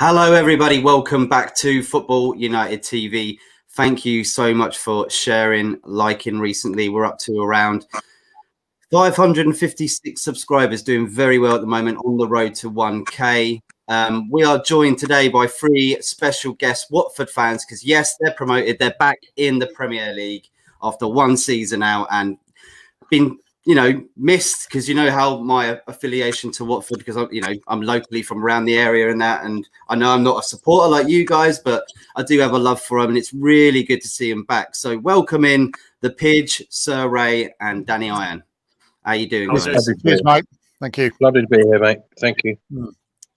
Hello, everybody. Welcome back to Football United TV. Thank you so much for sharing, liking recently. We're up to around 556 subscribers, doing very well at the moment, on the road to 1K. We are joined today by three special guests, Watford fans, because yes, they're promoted. They're back in the Premier League after one season out and been missed, because you know how my affiliation to Watford, because I'm locally from around the area and that, and I know I'm not a supporter like you guys, but I do have a love for them, and it's really good to see them back. So welcome in the Pidge, Sir Ray, and Danny Iron. How you doing, guys? Cheers, mate. Thank you. Lovely to be here, mate. Thank you.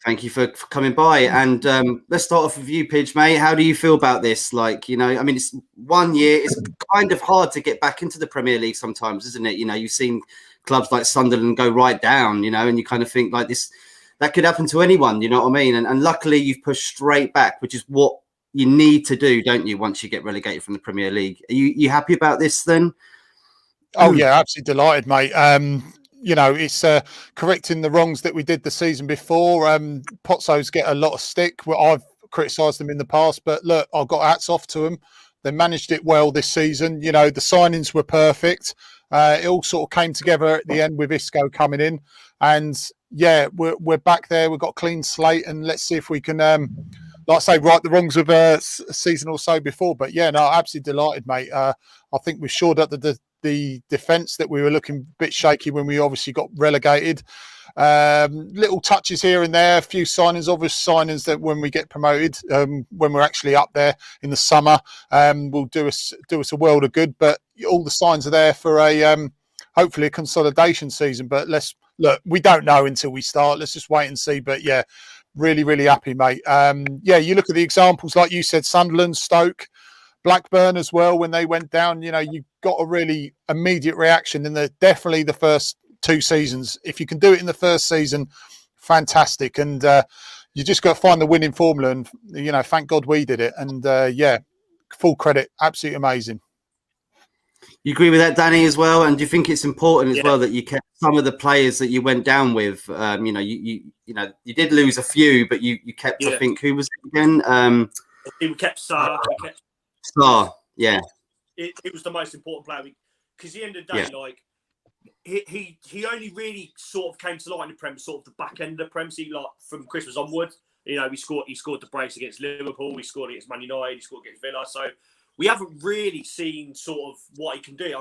Thank you for coming by. And let's start off with you, Pidge, mate. How do you feel about this? It's 1 year. It's kind of hard to get back into the Premier League sometimes, isn't it? You've seen clubs like Sunderland go right down, and you kind of think like this, that could happen to anyone, you know what I mean? And luckily you've pushed straight back, which is what you need to do, don't you, once you get relegated from the Premier League? Are you happy about this then? Oh, yeah, absolutely delighted, mate. It's correcting the wrongs that we did the season before. Pozzos get a lot of stick. Well, I've criticised them in the past, but look, I've got hats off to them. They managed it well this season. The signings were perfect. It all sort of came together at the end with Isco coming in. And, yeah, we're back there. We've got a clean slate, and let's see if we can, like I say, right the wrongs of a season or so before. But, yeah, no, absolutely delighted, mate. I think we've shored up the defence that we were looking a bit shaky when we obviously got relegated. Little touches here and there, a few signings, obvious signings that when we get promoted, when we're actually up there in the summer, will do us a world of good. But all the signs are there for a hopefully a consolidation season. But look, we don't know until we start. Let's just wait and see. But yeah, really, really happy, mate. You look at the examples, like you said, Sunderland, Stoke, Blackburn as well. When they went down, you got a really immediate reaction in definitely the first two seasons. If you can do it in the first season, fantastic. And you just got to find the winning formula. And thank God we did it. And full credit, absolutely amazing. You agree with that, Danny, as well? And do you think it's important as well that you kept some of the players that you went down with? You did lose a few, but you kept. I think, who was it again? We kept Sarr. Sarr, yeah. It was the most important player, because at the end of the day, he only really sort of came to light in the Prem, sort of the back end of the Prem, like from Christmas onwards. He scored the brace against Liverpool, he scored against Man United, he scored against Villa. So we haven't really seen sort of what he can do.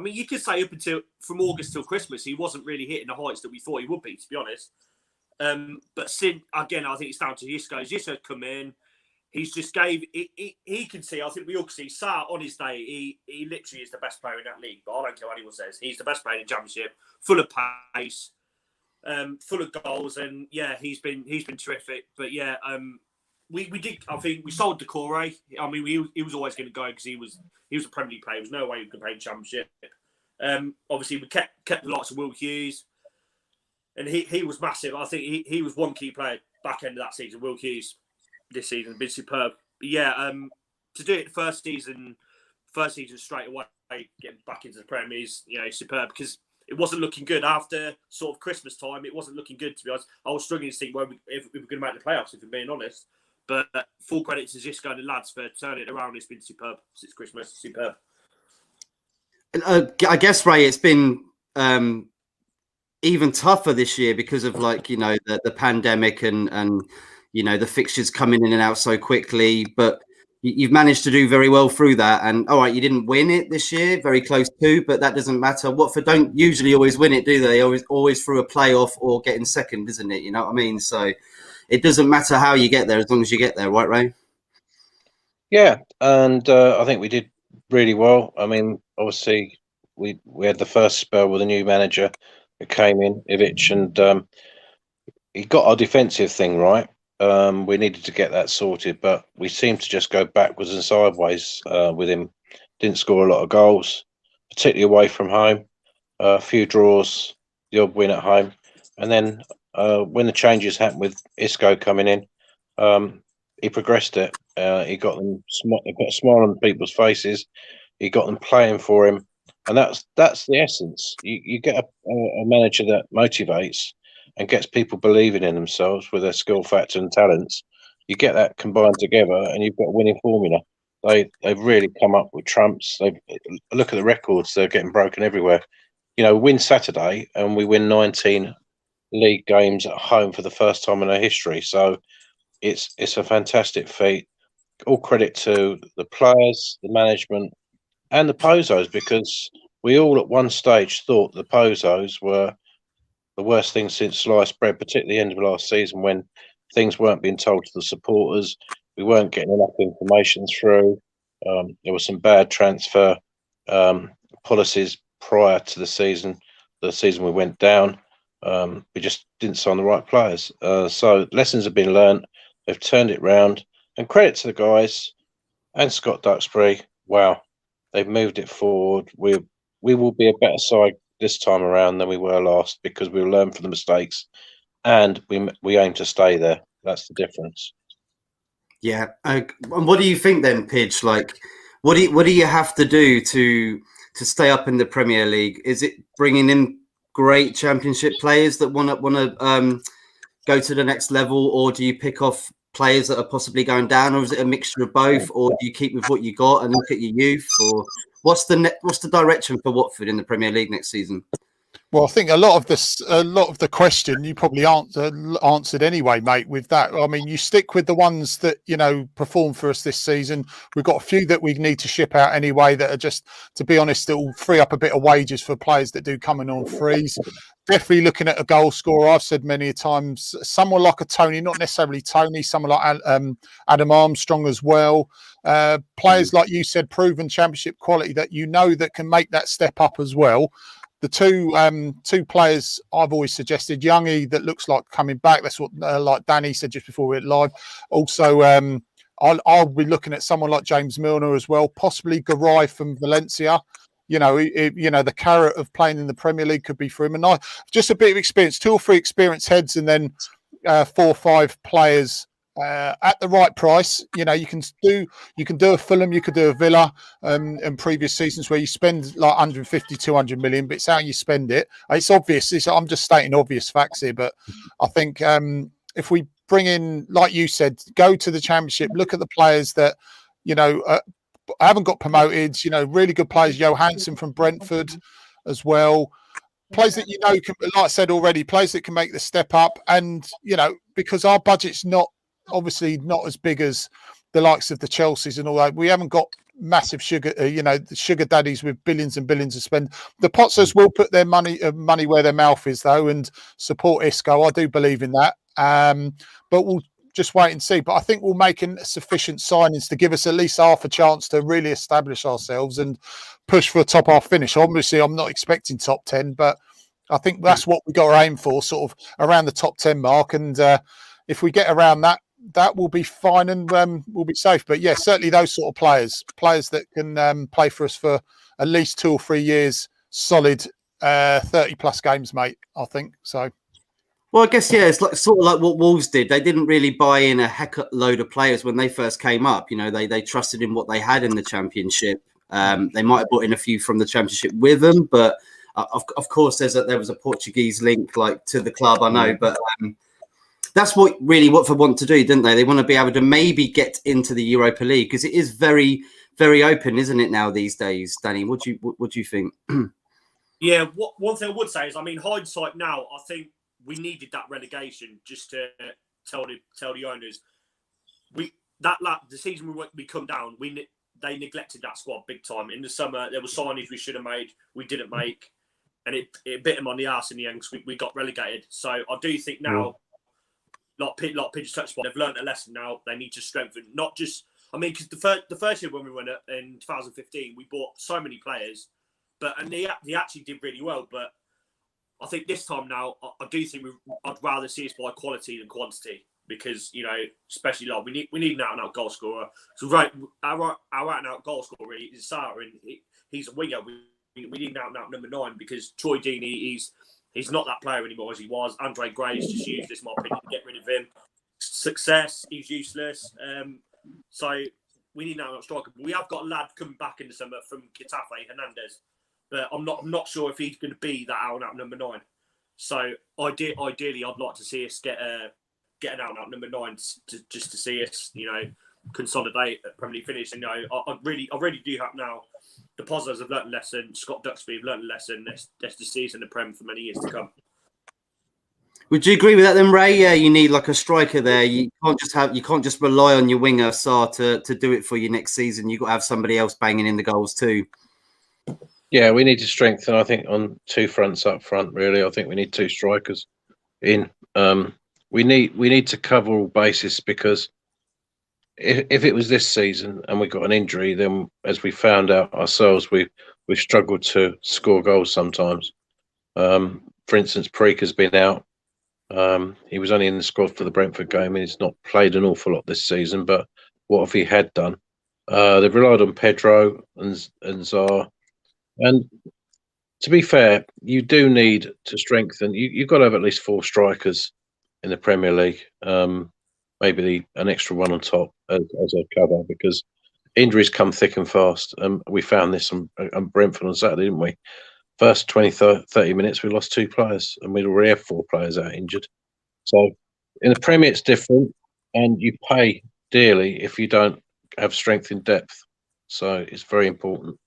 You could say up until from August till Christmas, he wasn't really hitting the heights that we thought he would be, to be honest. But since, again, I think it's down to Isco. Isco come in. He's just he can see, I think we all can see, Sarr on his day, he literally is the best player in that league. But I don't care what anyone says. He's the best player in the Championship, full of pace, full of goals. And yeah, he's been terrific. But yeah, we did, I think we sold Decore. He was always going to go because he was a Premier League player. There was no way he could play the Championship. Obviously, we kept the likes of Will Hughes. And he was massive. I think he was one key player back end of that season, Will Hughes. This season been superb. But yeah, to do it first season straight away, getting back into the Premier is superb, because it wasn't looking good after sort of Christmas time. It wasn't looking good, to be honest. I was struggling to think if we were going to make the playoffs, if I'm being honest. But full credit to Zisco and the lads for turning it around. It's been superb since Christmas. Superb. I guess, Ray, it's been even tougher this year because of the pandemic and the fixtures coming in and out so quickly, but you've managed to do very well through that. And all right, you didn't win it this year, very close to, but that doesn't matter. Watford don't usually always win it, do they? Always through a playoff or getting second, isn't it? You know what I mean? So it doesn't matter how you get there, as long as you get there, right, Ray? Yeah, and I think we did really well. Obviously, we had the first spell with a new manager that came in, Ivic, and he got our defensive thing right. We needed to get that sorted, but we seemed to just go backwards and sideways with him. Didn't score a lot of goals, particularly away from home. A few draws, the odd win at home. And then when the changes happened with Isco coming in, he progressed it. He got them put a smile on people's faces. He got them playing for him. And that's the essence. You get a manager that motivates, and gets people believing in themselves with their skill factor and talents, you get that combined together, and you've got a winning formula. They've really come up with trumps. They look at the records; they're getting broken everywhere. Win Saturday, and we win 19 league games at home for the first time in our history. So it's a fantastic feat. All credit to the players, the management, and the Pozos, because we all at one stage thought the Pozos were the worst thing since sliced bread, particularly the end of last season when things weren't being told to the supporters. We weren't getting enough information through. There were some bad transfer policies prior to the season we went down. We just didn't sign the right players. So lessons have been learned. They've turned it round. And credit to the guys and Scott Duxbury. Wow, they've moved it forward. We will be a better side this time around than we were last, because we'll learn from the mistakes, and we aim to stay there. That's the difference. Yeah. And what do you think then, Pidge? Like, what do you have to do to stay up in the Premier League? Is it bringing in great Championship players that want to go to the next level, or do you pick off players that are possibly going down, or is it a mixture of both, or do you keep with what you got and look at your youth, or what's the direction for Watford in the Premier League next season? Well, I think a lot of the question you probably answered anyway, mate, with that. I mean, you stick with the ones that, perform for us this season. We've got a few that we need to ship out anyway that are just, to be honest, it will free up a bit of wages for players that do come in on frees. Definitely looking at a goal scorer. I've said many times, someone like a Tony, not necessarily Tony, someone like Adam Armstrong as well. Players, like you said, proven Championship quality that that can make that step up as well. The two players I've always suggested, Youngie, that looks like coming back. That's what like Danny said just before we went live. Also, I'll be looking at someone like James Milner as well, possibly Garay from Valencia. The carrot of playing in the Premier League could be for him. And just a bit of experience, 2 or 3 experienced heads, and then 4 or 5 players at the right price. You can do a Fulham, you could do a Villa in previous seasons where you spend like 150, 200 million, but it's how you spend it. It's obvious. I'm just stating obvious facts here, but I think if we bring in, like you said, go to the Championship, look at the players that, haven't got promoted, really good players, Johansson from Brentford as well. Players that, can, like I said already, players that can make the step up. And, because our budget's obviously not as big as the likes of the Chelseas and all that. We haven't got massive sugar, the sugar daddies with billions and billions to spend. The Pozzos will put their money where their mouth is, though, and support Isco. I do believe in that. But we'll just wait and see. But I think we'll make sufficient signings to give us at least half a chance to really establish ourselves and push for a top half finish. Obviously, I'm not expecting top 10, but I think that's what we got to aim for, sort of around the top 10 mark. And if we get around that, that will be fine, and we'll be safe. But yeah, certainly those sort of players that can play for us for at least 2 or 3 years, solid 30 plus games, mate, I think so. Well, I guess, yeah, it's sort of like what Wolves did. They didn't really buy in a heck of a load of players when they first came up. They trusted in what they had in the Championship. They might have brought in a few from the Championship with them, but of course there was a Portuguese link to the club, I know. But that's what really Watford want to do, didn't they? They want to be able to maybe get into the Europa League, because it is very, very open, isn't it, now these days, Danny? What do you think? Yeah, one thing I would say is, hindsight now, I think we needed that relegation just to tell the owners the season we come down, they neglected that squad big time. In the summer, there were signings we should have made, we didn't make, and it bit them on the arse in the end because we got relegated. So I do think now, like Pidge touched on, they've learned a lesson now. They need to strengthen, not just, because the first year when we won it in 2015, we bought so many players, and they actually did really well. But I think this time now, I do think I'd rather see us by quality than quantity, because especially we need an out-and-out goal scorer. So our out-and-out goal scorer really is Sarr, and he's a winger. We need an out-and-out number 9, because Troy Deeney, he's not that player anymore as he was. Andre Gray's just used this, in my opinion, to get rid of him. Success, he's useless. So we need an out-and-out striker. We have got a lad coming back in the summer from Getafe, Hernandez. But I'm not sure if he's going to be that out-and-out number 9. So ideally, I'd like to see us get an out number 9 just to see us, consolidate at Premier League finish. And I really do hope now the Pozzos have learnt a lesson. Scott Duxbury have learnt a lesson. Let's just see us in the Prem for many years to come. Would you agree with that then, Ray? Yeah, you need like a striker there. You can't just rely on your winger Sarr to do it for you next season. You've got to have somebody else banging in the goals too. Yeah, we need to strengthen, I think, on 2 fronts up front, really. I think we need 2 strikers in. We need to cover all bases, because if it was this season and we got an injury, then as we found out ourselves, we've struggled to score goals sometimes. For instance, Preek has been out. He was only in the squad for the Brentford game, and he's not played an awful lot this season. But what if he had done? They've relied on Pedro and Zaha. And to be fair, you do need to strengthen. You've got to have at least 4 strikers in the Premier League. Maybe an extra one on top as a cover, because injuries come thick and fast. We found this on Brentford on Saturday, didn't we? First 20, 30 minutes, we lost 2 players, and we'd already have 4 players out injured. So in the Premier, it's different, and you pay dearly if you don't have strength in depth. So it's very important.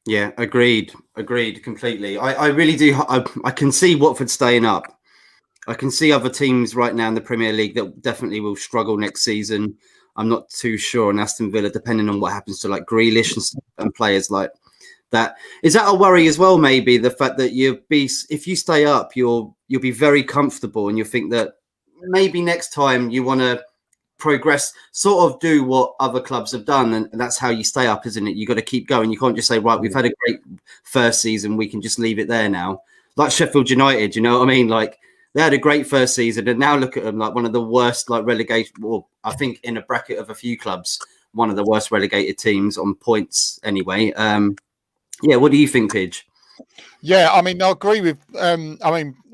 Yeah, agreed completely. I really do. I can see Watford staying up. I can see other teams right now in the Premier League that definitely will struggle next season. I'm not too sure on Aston Villa, depending on what happens to like Grealish and players like that. Is that a worry as well? Maybe the fact that if you stay up, you'll be very comfortable, and you'll think that maybe next time you want to progress, sort of do what other clubs have done, and that's how you stay up, isn't it? You got to keep going. You can't just say, right, we've had a great first season, we can just leave it there now. Like Sheffield United, you know what I mean? Like they had a great first season, and now look at them, like one of the worst, like relegation, or I think in a bracket of a few clubs, one of the worst relegated teams on points anyway. Yeah, what do you think, Pidge? Yeah, I mean, I agree with.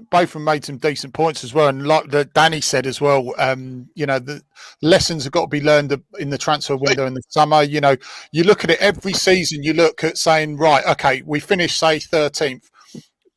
Both of them made some decent points as well, and like Danny said as well. The lessons have got to be learned in the transfer window in the summer. You look at it every season. You look at saying, right, okay, we finished say 13th.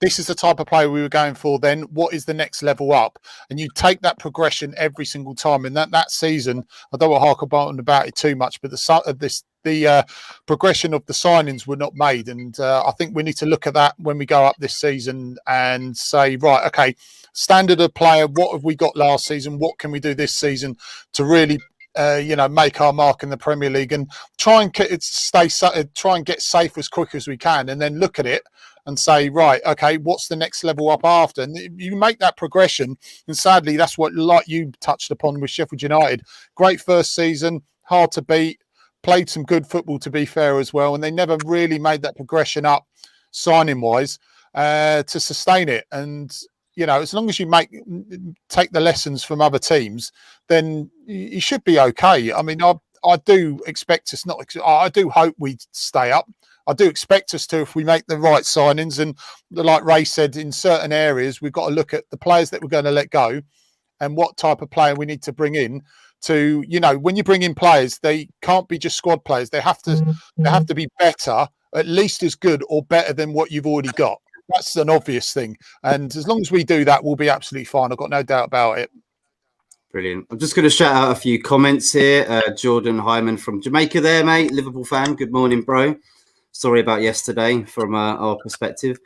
This is the type of player we were going for then. What is the next level up? And you take that progression every single time. And that season, I don't want to hark about it too much, but the progression of the signings were not made. And I think we need to look at that when we go up this season and say, right, okay, standard of player, what have we got last season? What can we do this season to really make our mark in the Premier League, and try and get safe as quick as we can, and then look at it and say, right, okay, what's the next level up after? And you make that progression. And sadly, that's what, like you touched upon with Sheffield United, great first season, hard to beat, played some good football to be fair as well, and they never really made that progression up signing wise to sustain it. And as long as you take the lessons from other teams, then you should be okay. I mean, I do expect us I do hope we stay up. I do expect us to, if we make the right signings. And like Ray said, in certain areas, we've got to look at the players that we're going to let go and what type of player we need to bring in. To when you bring in players, they can't be just squad players. They have to be better, at least as good or better than what you've already got. That's an obvious thing. And as long as we do that, we'll be absolutely fine. I've got no doubt about it. Brilliant. I'm just going to shout out a few comments here. Jordan Hyman from Jamaica there, mate. Liverpool fan. Good morning, bro. Sorry about yesterday from our perspective.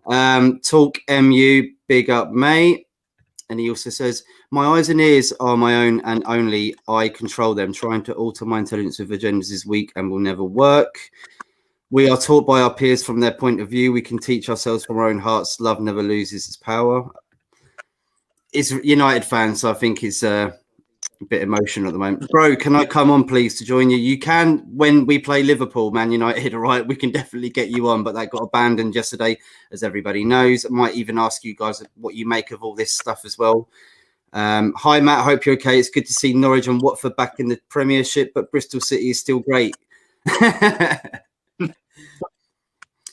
Talk MU, big up, mate. And he also says, my eyes and ears are my own and only I control them. Trying to alter my intelligence with agendas is weak and will never work. We are taught by our peers from their point of view. We can teach ourselves from our own hearts. Love never loses its power. It's United fans, so I think it's a bit emotional at the moment. Bro, can I come on, please, to join you? You can when we play Liverpool, Man United, all right? We can definitely get you on, but that got abandoned yesterday, as everybody knows. I might even ask you guys what you make of all this stuff as well. Hi, Matt. Hope you're okay. It's good to see Norwich and Watford back in the Premiership, but Bristol City is still great.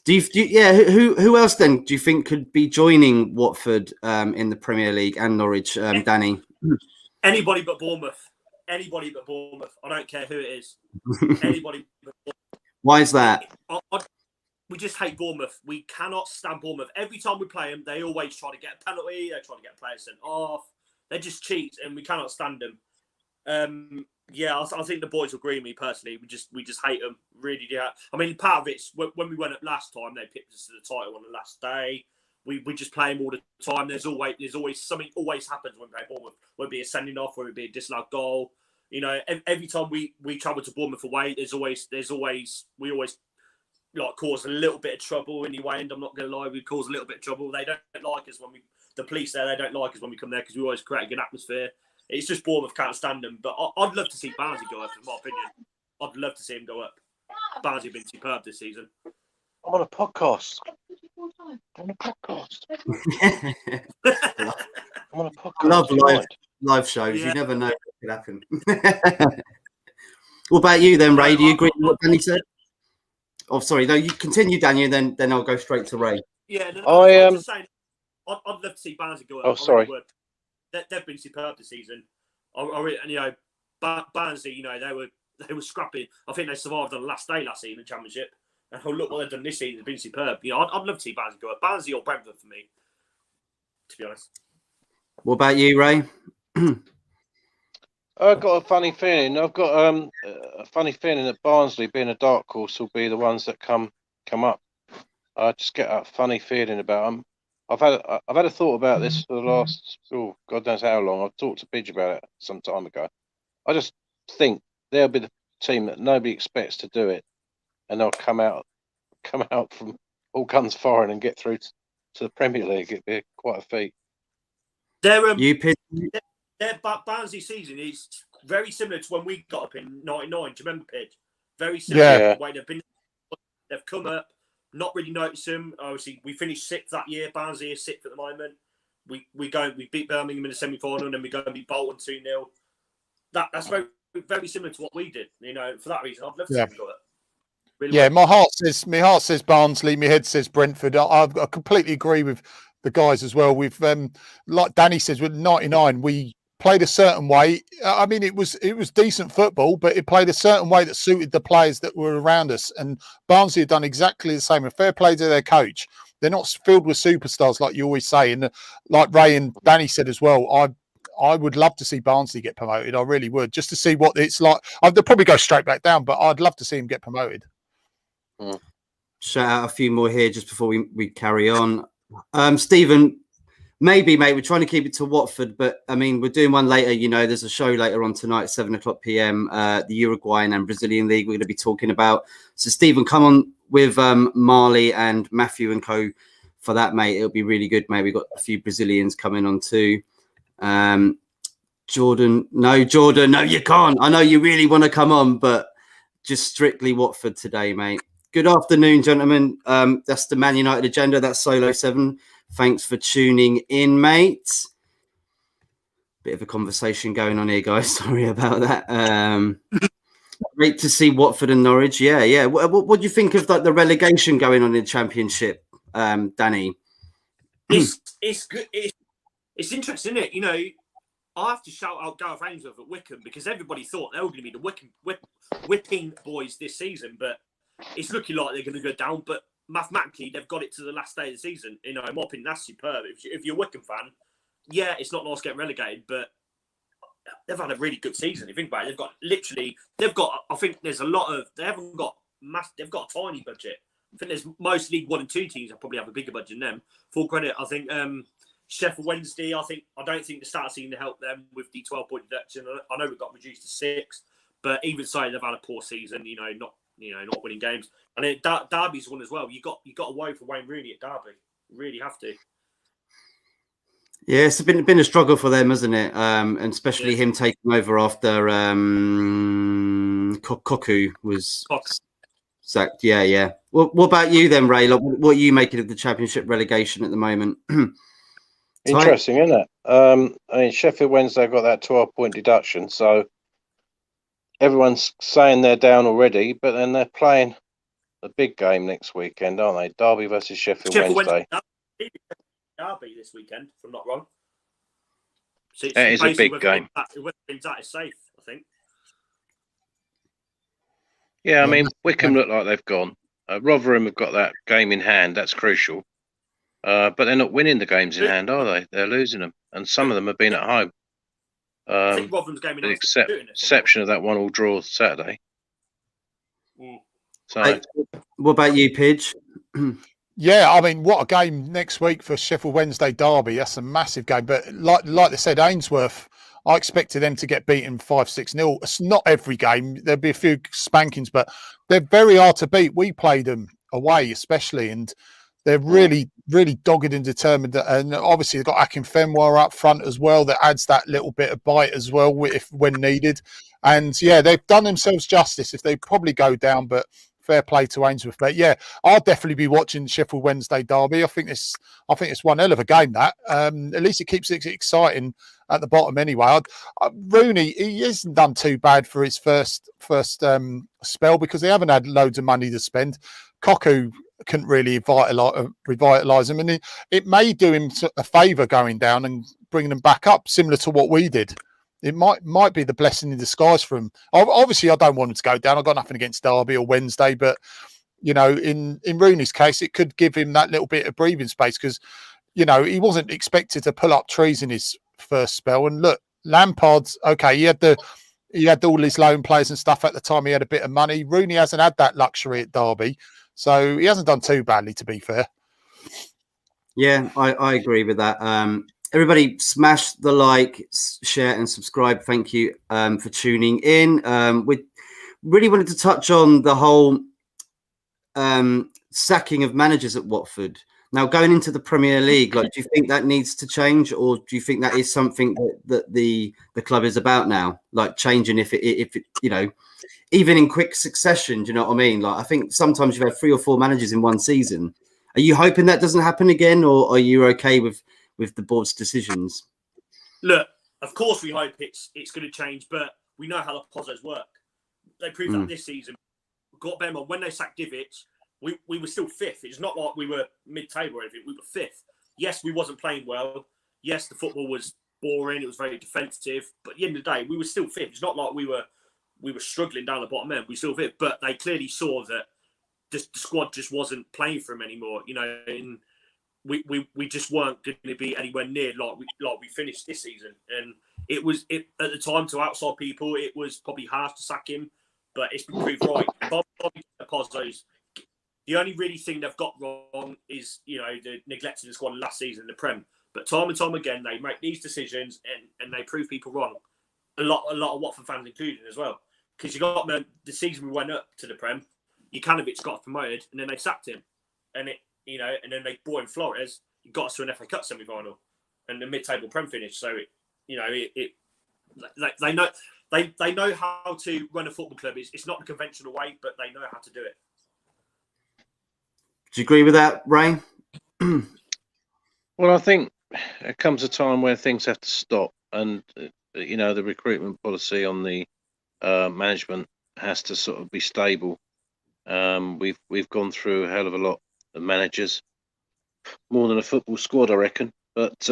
Who else then do you think could be joining Watford in the Premier League and Norwich, Danny? Anybody but Bournemouth. Anybody but Bournemouth. I don't care who it is. Anybody but Bournemouth. Why is that? we just hate Bournemouth. We cannot stand Bournemouth. Every time we play them, they always try to get a penalty. They try to get a player sent off. They just cheat, and we cannot stand them. Yeah, I think the boys agree with me personally. We just hate them, really. Yeah, I mean, part of it's when we went up last time, they picked us to the title on the last day. We just play them all the time. There's always something always happens when we play Bournemouth. Whether it be a sending off, whether it be a disallowed goal. You know, every time we travel to Bournemouth away, we always like cause a little bit of trouble anyway. And I'm not going to lie, we cause a little bit of trouble. They don't like us the police there. They don't like us when we come there because we always create a good atmosphere. It's just Bournemouth can't stand them. But I'd love to see Barnsley go up, in my opinion. I'd love to see him go up. Barnsley have been superb this season. I'm on a podcast. I'm on a podcast. Love live shows. Yeah. You never know what could happen. What about you then, Ray? Do you agree with what Danny said? Oh, sorry. No, you continue, Danny, and then I'll go straight to Ray. Yeah, I'm just saying, I'd love to see Barnsley go up. Oh, sorry. They've been superb this season. And you know, Barnsley, you know, they were scrapping. I think they survived on the last day last season in the Championship. And look what they've done this season. They've been superb. You know, I'd love to see Barnsley go up. Barnsley or Brentford for me, to be honest. What about you, Ray? I've got a funny feeling. I've got a funny feeling that Barnsley, being a dark horse, will be the ones that come up. I just get a funny feeling about them. I've had a thought about this for the last God knows how long. I've talked to Pidge about it some time ago. I just think they'll be the team that nobody expects to do it, and they'll come out from all guns firing and get through to the Premier League. It'd be quite a feat. Their Barnsley season is very similar to when we got up in '99. Do you remember, Pidge? Very similar. Yeah. The way they've come up. Not really noticed them. Obviously, we finished 6th that year. Barnsley is 6th at the moment. We beat Birmingham in the semi-final, and then we go and beat Bolton 2-0. That's very, very similar to what we did. You know, for that reason, I'd love to see them go up. Really well. My heart says Barnsley. My head says Brentford. I completely agree with the guys as well. We've like Danny says, with '99, we played a certain way. I mean, it was decent football, but it played a certain way that suited the players that were around us. And Barnsley have done exactly the same. A fair play to their coach. They're not filled with superstars like you always say. And like Ray and Danny said as well, I would love to see Barnsley get promoted. I really would, just to see what it's like. They'll probably go straight back down, but I'd love to see him get promoted. Shout out a few more here just before we carry on. Stephen, maybe, mate, we're trying to keep it to Watford, but I mean, we're doing one later. You know, there's a show later on tonight, 7:00 p.m. The Uruguayan and Brazilian League we're going to be talking about. So, Stephen, come on with Marley and Matthew and co for that, mate. It'll be really good, mate. We've got a few Brazilians coming on too. Jordan, no, you can't. I know you really want to come on, but just strictly Watford today, mate. Good afternoon, gentlemen. That's the Man United agenda. That's Solo 7. Thanks for tuning in, mate. Bit of a conversation going on here, guys. Sorry about that. Great to see Watford and Norwich. Yeah. What do you think of like the relegation going on in the Championship, Danny? It's good. It's interesting, isn't it? You know, I have to shout out Gareth Ainsworth at Wickham because everybody thought they were going to be the whipping boys this season, but it's looking like they're going to go down. But mathematically, they've got it to the last day of the season. You know, in my opinion, that's superb. If you're a Wickham fan, yeah, it's not nice getting relegated, but they've had a really good season. If you think about it, I think there's a lot of, they've got a tiny budget. I think there's most League 1 and 2 teams that probably have a bigger budget than them. Full credit, I think Sheffield Wednesday, I don't think the start of the season helped them with the 12-point deduction. I know we got reduced to 6, but even so, they've had a poor season, not winning games. And then Derby's one as well. You got a woe for Wayne Rooney at Derby. You really have to. Yeah, it's been a struggle for them, hasn't it? And especially him taking over after Koku was sacked. Yeah. What about you then, Ray? Like, what are you making of the Championship relegation at the moment? Interesting, isn't it? I mean, Sheffield Wednesday got that 12-point deduction, so everyone's saying they're down already, but then they're playing a big game next weekend, aren't they? Derby versus Sheffield Wednesday. Derby this weekend, if I'm not wrong. So it is a big game. That is safe, I think. Yeah, I mean, Wickham look like they've gone. Rotherham have got that game in hand. That's crucial. But they're not winning the games in hand, are they? They're losing them, and some of them have been at home. I think Rotherham's game in hand. Exception of that 1-1 draw Saturday. So, what about you, Pidge? Yeah, I mean, what a game next week for Sheffield Wednesday derby. That's a massive game. But like they said, Ainsworth, I expected them to get beaten 5-6-0. It's not every game. There'll be a few spankings, but they're very hard to beat. We played them away, especially, and they're really, really dogged and determined. And obviously, they've got Akinfenwa up front as well. That adds that little bit of bite as well, when needed. And yeah, they've done themselves justice. If they probably go down, but fair play to Ainsworth. But yeah, I'll definitely be watching Sheffield Wednesday derby. I think it's one hell of a game. That at least it keeps it exciting at the bottom anyway. Rooney, he hasn't done too bad for his first spell because they haven't had loads of money to spend. Koku couldn't really revitalise him, and it may do him a favour going down and bringing them back up, similar to what we did. It might be the blessing in disguise for him. Obviously, I don't want him to go down. I've got nothing against Derby or Wednesday, but you know, in Rooney's case, it could give him that little bit of breathing space because you know he wasn't expected to pull up trees in his first spell. And look, Lampard's okay. He had all his loan players and stuff at the time. He had a bit of money. Rooney hasn't had that luxury at Derby, so he hasn't done too badly, to be fair. Yeah, I agree with that. Everybody smash the like, share and subscribe. Thank you for tuning in. We really wanted to touch on the whole sacking of managers at Watford. Now, going into the Premier League, like, do you think that needs to change, or do you think that is something that the club is about now, like changing if it you know, even in quick succession? Do you know what I mean? Like, I think sometimes you've had 3 or 4 managers in one season. Are you hoping that doesn't happen again, or are you okay with the board's decisions? Look, of course we hope it's going to change, but we know how the Pozzos work. They proved that this season. Got them on when they sacked Divic, we were still 5th. It's not like we were mid-table or anything. We were 5th. Yes, we wasn't playing well. Yes, the football was boring. It was very defensive. But at the end of the day, we were still 5th. It's not like we were struggling down the bottom end. We were still 5th. But they clearly saw that the squad just wasn't playing for them anymore. You know, and we just weren't going to be anywhere near like we finished this season. And it at the time, to outside people, it was probably harsh to sack him, but it's been proved right. Pozzos, the only really thing they've got wrong is, you know, the neglecting the squad last season in the Prem. But time and time again, they make these decisions and they prove people wrong. A lot of Watford fans included as well. Because you got the season we went up to the Prem, Jukanovic got promoted and then they sacked him. And you know, and then they brought in Flores. He got us to an FA Cup semi-final and the mid-table Prem finish. So they know how to run a football club. It's not the conventional way, but they know how to do it. Do you agree with that, Ray? Well, I think there comes a time where things have to stop, and you know, the recruitment policy on the management has to sort of be stable. We've gone through a hell of a lot of managers, more than a football squad, I reckon. But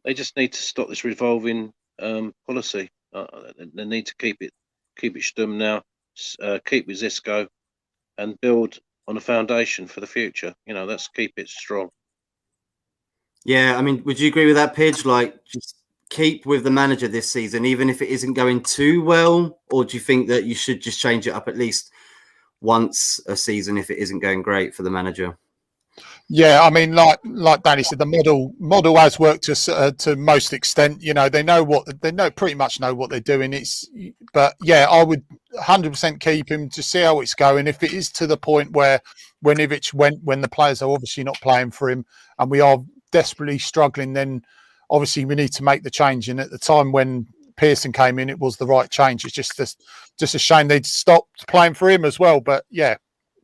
they just need to stop this revolving policy. They need to keep it stum now, keep with Zisco, and build on a foundation for the future. You know, let's keep it strong. Yeah, I mean, would you agree with that, Pidge? Like, just keep with the manager this season, even if it isn't going too well? Or do you think that you should just change it up at least once a season if it isn't going great for the manager? Yeah, I mean, like Danny said, the model has worked to most extent. You know, they pretty much know what they're doing. But yeah, I would 100% keep him to see how it's going. If it is to the point where when Ivic went, when the players are obviously not playing for him, and we are desperately struggling, then obviously we need to make the change. And at the time when Pearson came in, it was the right change. It's just a shame they'd stopped playing for him as well. But yeah,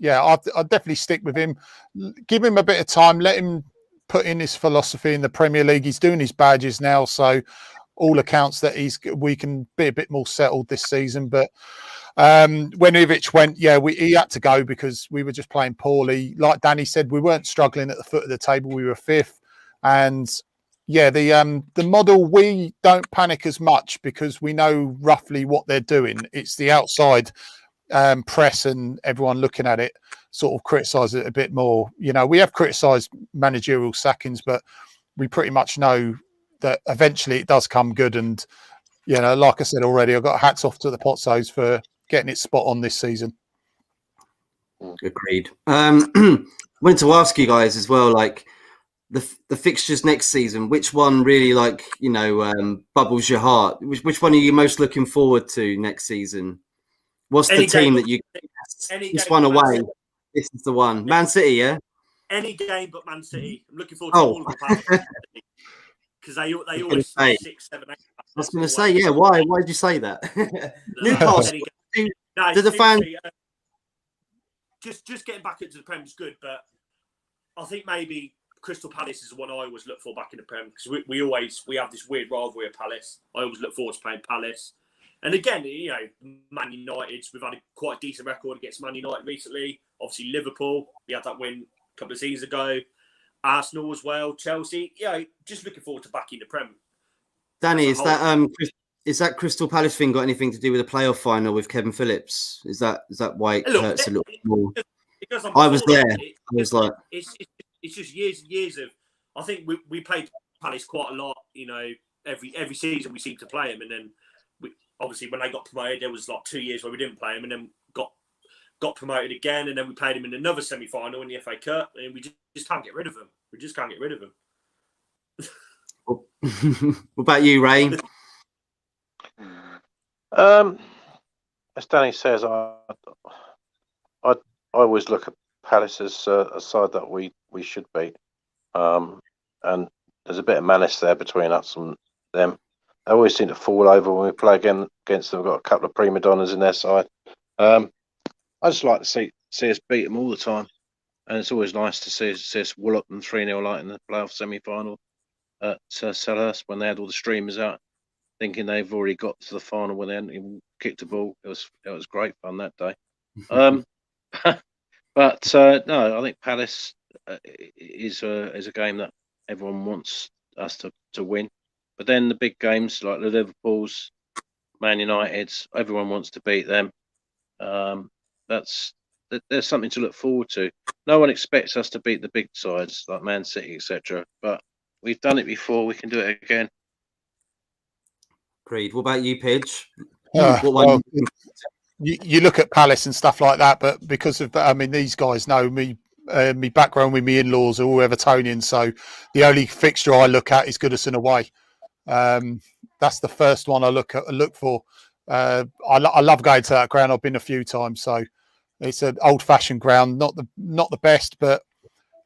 I'll definitely stick with him. Give him a bit of time. Let him put in his philosophy in the Premier League. He's doing his badges now, so all accounts that we can be a bit more settled this season. But when Ivic went, he had to go because we were just playing poorly. Like Danny said, we weren't struggling at the foot of the table. We were 5th, and yeah, the model, we don't panic as much because we know roughly what they're doing. It's the outside press and everyone looking at it sort of criticise it a bit more. You know, we have criticised managerial sackings, but we pretty much know that eventually it does come good. And, you know, like I said already, I've got hats off to the Pozzos for getting it spot on this season. Agreed. Wanted to ask you guys as well, like the fixtures next season, which one really, like, you know, bubbles your heart? Which one are you most looking forward to next season? What's the team that you this one away? This is the one. Man City, yeah. Any game but Man City. I'm looking forward to all of the because they always 6, 7, 8. I was going to say, yeah. Why did you say that? Newcastle. Do the fans? Just getting back into the Prem is good, but I think maybe Crystal Palace is the one I always look for back in the Prem because we have this weird rivalry at Palace. I always look forward to playing Palace. And again, you know, Man United, we've had a quite decent record against Man United recently. Obviously, Liverpool, we had that win a couple of seasons ago. Arsenal as well, Chelsea. Yeah, just looking forward to backing the Prem. Danny, is that Crystal Palace thing got anything to do with the playoff final with Kevin Phillips? Is that why it hurts a little more? I was there. I was like, it's just years and years of. I think we played Palace quite a lot. You know, every season we seem to play them, and then obviously when they got promoted, there was like 2 years where we didn't play them, and then got promoted again, and then we played them in another semi-final in the FA Cup, and we just can't get rid of them. We just can't get rid of them. What about you, Ray? As Danny says, I always look at Palace as a side that we should beat, and there's a bit of malice there between us and them. They always seem to fall over when we play against them. We've got a couple of prima donnas in their side. I just like to see us beat them all the time, and it's always nice to see us wallop them 3-0 like in the playoff semi-final at Selhurst when they had all the streamers out, thinking they've already got to the final when they hadn't even kicked a ball. It was great fun that day. But no, I think Palace is a game that everyone wants us to win. But then the big games like the Liverpools, Man Uniteds, everyone wants to beat them. There's something to look forward to. No one expects us to beat the big sides like Man City, etc. But we've done it before. We can do it again. Agreed. What about you, Pidge? Well, you look at Palace and stuff like that, but because of, I mean, these guys know me. My background with me in-laws are all Evertonian, so the only fixture I look at is Goodison away. That's the first one I look for. I love going to that ground. I've been a few times, so it's an old-fashioned ground, not the best, but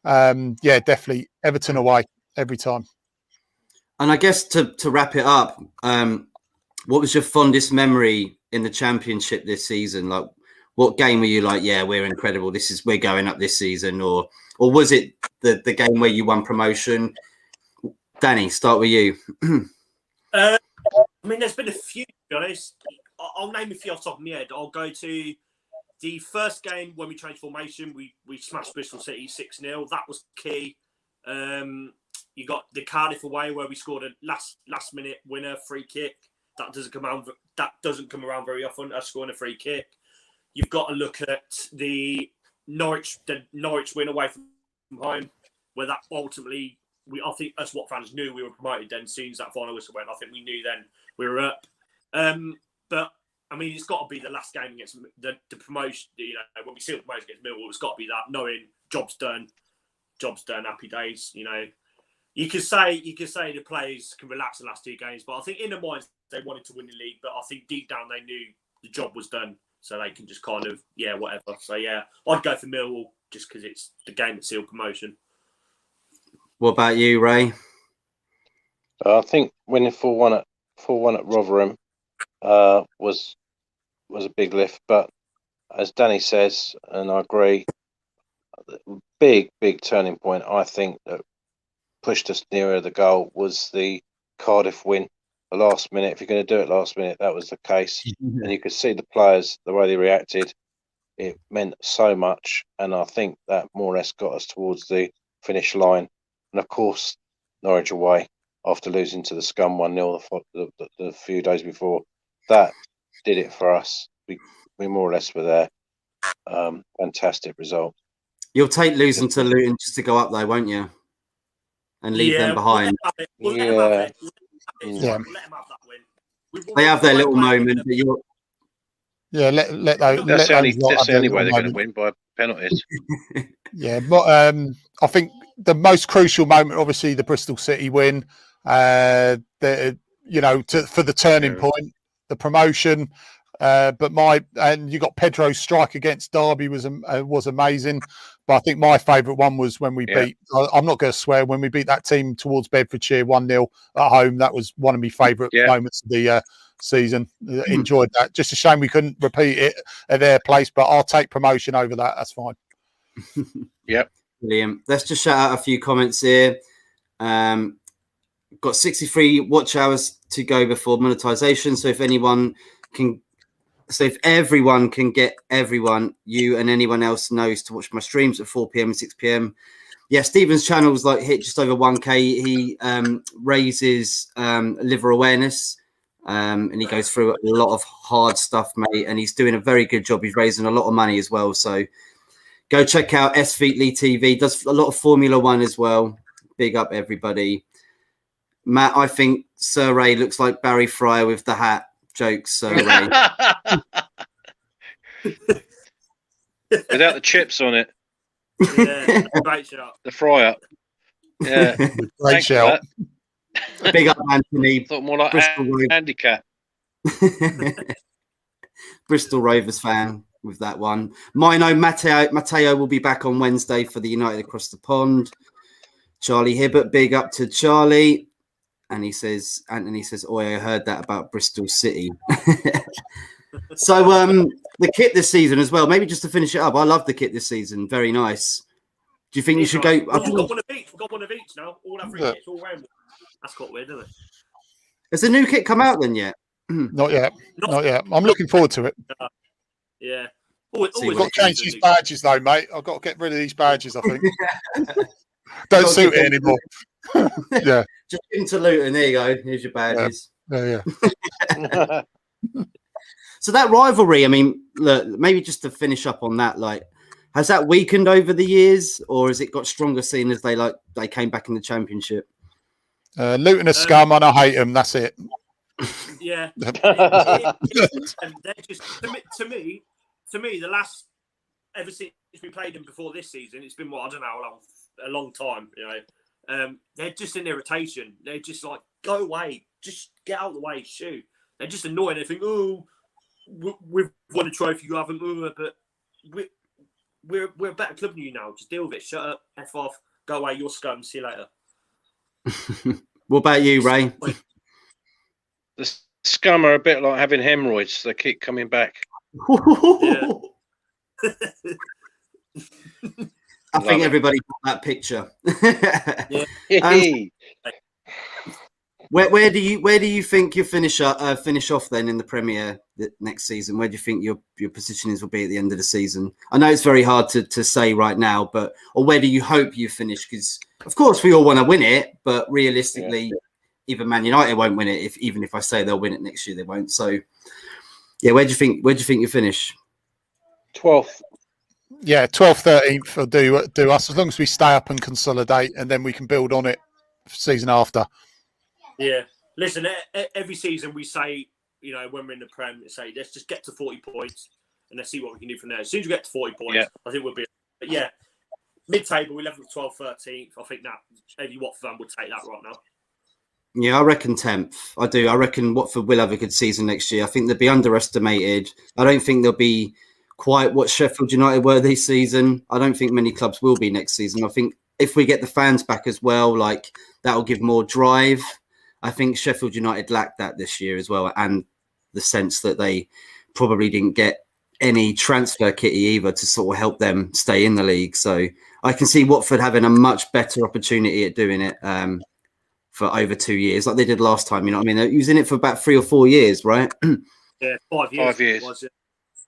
yeah, definitely Everton away every time. And I guess to wrap it up, what was your fondest memory in the Championship this season? Like, what game were you like, yeah, we're incredible, we're going up this season, or was it the game where you won promotion? Danny, start with you. I mean, there's been a few, to be honest. I'll name a few off the top of my head. I'll go to the first game when we changed formation. We smashed Bristol City 6-0. That was key. You got the Cardiff away where we scored a last minute winner free kick. That doesn't come around very often. Us scoring a free kick. You've got to look at the Norwich win away from home, where that ultimately I think us Watford fans knew we were promoted then. As soon as that final whistle went, I think we knew then we were up. But I mean, it's got to be the last game against the promotion. You know, when we sealed the promotion against Millwall, it's got to be that. Knowing job's done, happy days. You know, you could say the players can relax the last two games, but I think in their minds they wanted to win the league. But I think deep down they knew the job was done, so they can just kind of whatever. So yeah, I'd go for Millwall just because it's the game that sealed promotion. What about you, Ray? I think winning 4-1 at Rotherham was a big lift, but as Danny says, and I agree, big turning point I think that pushed us nearer the goal was the Cardiff win. The last minute, if you're going to do it last minute, that was the case, and you could see the players, the way they reacted. It meant so much, and I think that more or less got us towards the finish line. And of course, Norwich away after losing to the Scum 1-0 the few days before, that did it for us. We more or less were there. fantastic result. You'll take losing to Luton just to go up though, won't you? And leave them behind. We'll let them have it. Yeah. Let them have that win. They have their little moment, but you're... Yeah, let those. That's the only way they're going to moment. win, by penalties. Yeah, but I think the most crucial moment, obviously, the Bristol City win. For the turning point, the promotion. And you got Pedro's strike against Derby was amazing. But I think my favourite one was when we beat. I'm not going to swear, when we beat that team towards Bedfordshire 1-0 at home. That was one of my favourite moments of the season. Enjoyed that. Just a shame we couldn't repeat it at their place, but I'll take promotion over that. That's fine. Yep. Brilliant. Let's just shout out a few comments here. Got 63 watch hours to go before monetization. So if everyone can get everyone, you and anyone else knows to watch my streams at 4 p.m. and 6 p.m. Yeah, Stephen's channel's like hit just over 1K. He raises liver awareness, and he goes through a lot of hard stuff, mate. And he's doing a very good job. He's raising a lot of money as well. So go check out S Feetly TV. Does a lot of Formula One as well. Big up everybody. Matt, I think Sir Ray looks like Barry Fryer with the hat. Jokes, Sir Ray. Without the chips on it. Yeah, great shot. The fry up. Yeah. Great shout. Big up, Anthony. Thought more like handicap. Bristol Rovers fan with that one. Mino Matteo will be back on Wednesday for the United Across the Pond. Charlie Hibbert, big up to Charlie. And Anthony says, "Oh, I heard that about Bristol City." So the kit this season as well, maybe just to finish it up. I love the kit this season. Very nice. Do you think you should go? We've got one of each. We've got one of each now. All our three kits all round. That's quite weird, isn't it? Has the new kit come out then yet? Not yet. Not yet. I'm looking forward to it. Yeah. I've got to change these badges though, mate. I've got to get rid of these badges, I think. Don't suit it anymore. Yeah. Just into Luton. There you go. Here's your badges. Yeah. So that rivalry, I mean, look, maybe just to finish up on that, like, has that weakened over the years, or has it got stronger seeing as they came back in the Championship? Luton are scum and I hate them. That's it. Yeah. And they're just to me, the last ever since we played them before this season, it's been I don't know how long, a long time. You know, they're just an irritation. They're just like, go away, just get out of the way, shoot. They're just annoying. They think, oh, we've won a trophy, you haven't, but we're a better club than you now. Just deal with it. Shut up, F off, go away. You're scum. See you later. What about you, Ray? The scum are a bit like having hemorrhoids. They keep coming back. I think everybody got that picture. Where do you think you finish off then in the Premier next season? Where do you think your positionings will be at the end of the season? I know it's very hard to say right now, or where do you hope you finish? Because of course we all want to win it, but realistically, even Man United won't win it. Even if I say they'll win it next year, they won't. So, yeah, where do you think you finish? 12th. Yeah, 12th, 13th will do us as long as we stay up and consolidate, and then we can build on it season after. Yeah, listen. Every season we say, you know, when we're in the Prem, we say let's just get to 40 points and let's see what we can do from there. As soon as we get to 40 points, I think we'll be. But yeah, mid-table, 11th, 12th, 13th. I think that every Watford fan would take that right now. Yeah, I reckon 10th. I do. I reckon Watford will have a good season next year. I think they'll be underestimated. I don't think they'll be quite what Sheffield United were this season. I don't think many clubs will be next season. I think if we get the fans back as well, like that will give more drive. I think Sheffield United lacked that this year as well, and the sense that they probably didn't get any transfer kitty either to sort of help them stay in the league. So I can see Watford having a much better opportunity at doing it for over 2 years, like they did last time. You know what I mean? He was in it for about 3 or 4 years, right? Yeah, 5 years. 5 years. Was it?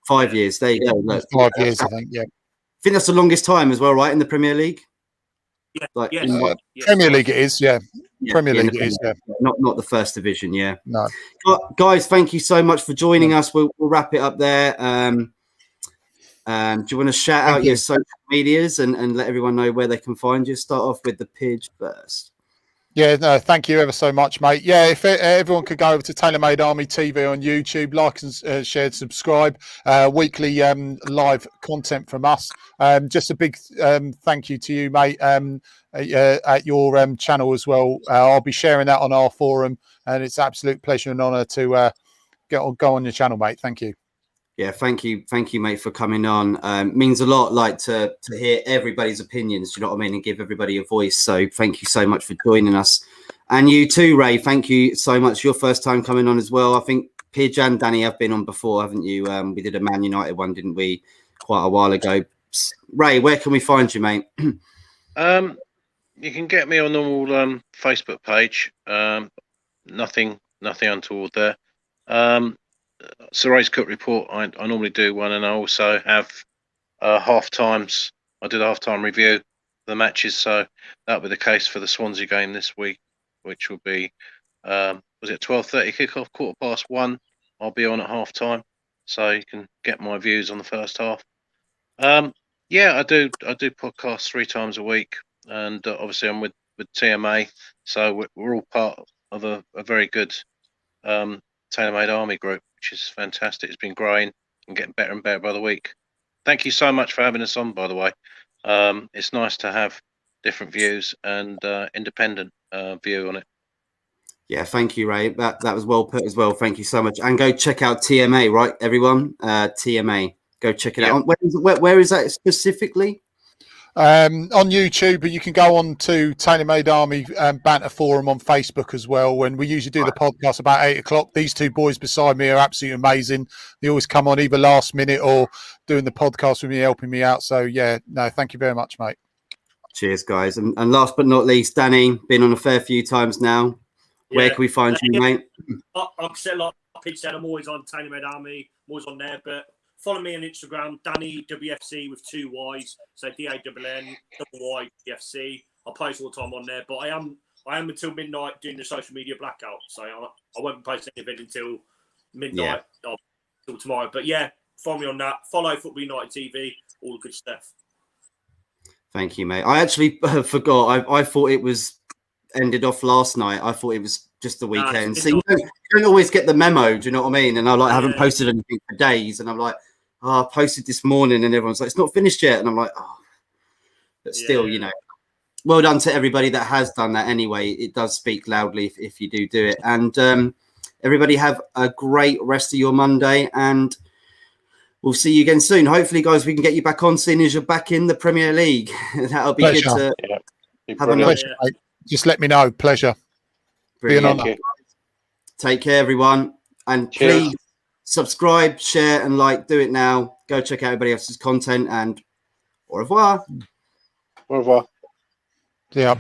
5 years. There you go. Look, 5 years, I think. Yeah. I think that's the longest time as well, right? In the Premier League. Yeah. Like, Premier League it is. Yeah. Premier League it is. Yeah. Not the first division. Yeah. No. Guys, thank you so much for joining us. We'll wrap it up there. Do you want to shout out your social medias and let everyone know where they can find you? Start off with the Pidge first. Yeah, no, thank you ever so much, mate. Yeah, if everyone could go over to TaylorMade Army TV on YouTube, like and share, subscribe. Weekly live content from us. Just a big thank you to you, mate, at your channel as well. I'll be sharing that on our forum, and it's an absolute pleasure and honour to go on your channel, mate. Thank you. Yeah, thank you, mate, for coming on. Means a lot, like to hear everybody's opinions. You know what I mean, and give everybody a voice. So thank you so much for joining us, and you too, Ray. Thank you so much. Your first time coming on as well. I think Pidge and Danny have been on before, haven't you? We did a Man United one, didn't we, quite a while ago? Ray, where can we find you, mate? You can get me on normal Facebook page. Nothing untoward there. Sir Ray's Cook Report, I normally do one, and I also have half times. I did a half-time review of the matches, so that'll be the case for the Swansea game this week, which will be was it 12:30 kickoff, 1:15. I'll be on at half-time, so you can get my views on the first half. Yeah, I do podcasts 3 times a week, and obviously I'm with TMA, so we're all part of a very good TaylorMade Army group, which is fantastic. It's been growing and getting better and better by the week. Thank you so much for having us on, by the way. It's nice to have different views and independent view on it. Yeah, thank you, Ray. That was well put as well. Thank you so much. And go check out TMA, right, everyone? TMA. Go check it out. Where is that specifically? On YouTube, but you can go on to TaylorMade Army Banter Forum on Facebook as well. When we usually do the podcast about 8 o'clock, these two boys beside me are absolutely amazing. They always come on either last minute or doing the podcast with me, helping me out. So yeah, no, thank you very much, mate. Cheers, guys. And last but not least, Danny, been on a fair few times now. Yeah. Where can we find you, mate? Like I said, like Pidge said, I'm always on TaylorMade Army. I'm always on there, but follow me on Instagram, Danny WFC with 2 Y's, so DANNYFC. I post all the time on there, but I am until midnight doing the social media blackout, so I won't be posting anything until midnight till tomorrow. But yeah, follow me on that. Follow Football United TV, all the good stuff. Thank you, mate. I actually forgot. I thought it was ended off last night. I thought it was just the weekend. So you don't always get the memo. Do you know what I mean? And I haven't posted anything for days, and I'm like, I posted this morning, and everyone's like, it's not finished yet, and I'm like, oh, but still, you know, well done to everybody that has done that. Anyway, it does speak loudly if you do it. And everybody have a great rest of your Monday, and we'll see you again soon. Hopefully, guys, we can get you back on soon as you're back in the Premier League. That'll be good to have a nice. Just let me know. Pleasure. Be an honor. Take care, everyone, and please subscribe, share, and like. Do it now. Go check out everybody else's content, and au revoir. Au revoir. Yeah.